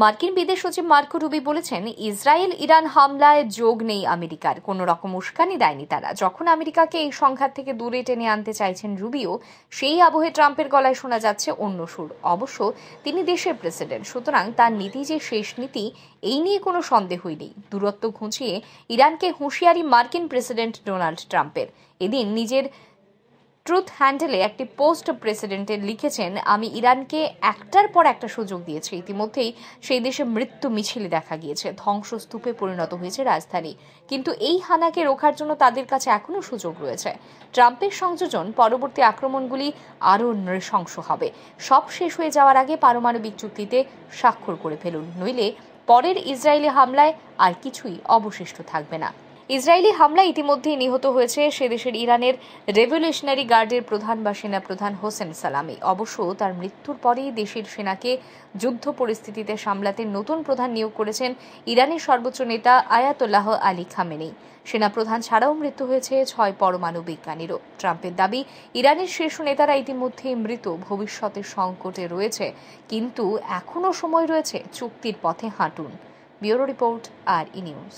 মার্কিন বিদেশ সচিব মার্কো রুবি বলেছেন, ইসরায়েল ইরান হামলায় যোগ নেই আমেরিকার, কোনো রকম উস্কানি দেয়নি তারা। যখন আমেরিকাকে এই সংঘাত থেকে দূরে টেনে আনতে চাইছেন রুবিও, সেই আবহে ট্রাম্পের গলায় শোনা যাচ্ছে অন্য সুর। অবশ্য তিনি দেশের প্রেসিডেন্ট, সুতরাং তার নীতি যে শেষ নীতি এই নিয়ে কোনো সন্দেহই নেই। দূরত্ব ঘুঁচিয়ে ইরানকে হুঁশিয়ারি মার্কিন প্রেসিডেন্ট ডোনাল্ড ট্রাম্পের। এদিন নিজের ট্রুথ হ্যান্ডেলে একটি পোস্ট প্রেসিডেন্টের লিখেছেন, আমি ইরানকে একটার পর একটা সুযোগ দিয়েছি। ইতিমধ্যেই সেই দেশে মৃত্যু মিছিলে দেখা গিয়েছে, ধ্বংসস্তূপে পরিণত হয়েছে রাজধানী, কিন্তু এই হানাকে রোখার জন্য তাদের কাছে এখনো সুযোগ রয়েছে। ট্রাম্পের সংযোজন পরবর্তী আক্রমণগুলি আরও নৃশংস হবে। সব শেষ হয়ে যাওয়ার আগে পারমাণবিক চুক্তিতে স্বাক্ষর করে ফেলুন, নইলে পরের ইসরায়েলি হামলায় আর কিছুই অবশিষ্ট থাকবে না। ইসরায়েলি হামলায় ইতিমধ্যেই নিহত হয়েছে সে দেশের ইরানের রেভলিউশনারি গার্ডের প্রধান বা সেনাপ্রধান হোসেন সালামি। অবশ্য তার মৃত্যুর পরেই দেশের সেনাকে যুদ্ধ পরিস্থিতিতে সামলাতে নতুন প্রধান নিয়োগ করেছেন ইরানের সর্বোচ্চ নেতা আয়াতোল্লাহ আলী খামেনি। সেনাপ্রধান ছাড়াও মৃত্যু হয়েছে 6 পরমাণু বিজ্ঞানীরও। ট্রাম্পের দাবি, ইরানের শীর্ষ নেতারা ইতিমধ্যেই মৃত, ভবিষ্যতের সংকটে রয়েছে, কিন্তু এখনও সময় রয়েছে, চুক্তির পথে হাঁটুন। ব্যুরো রিপোর্ট, আর ই নিউজ।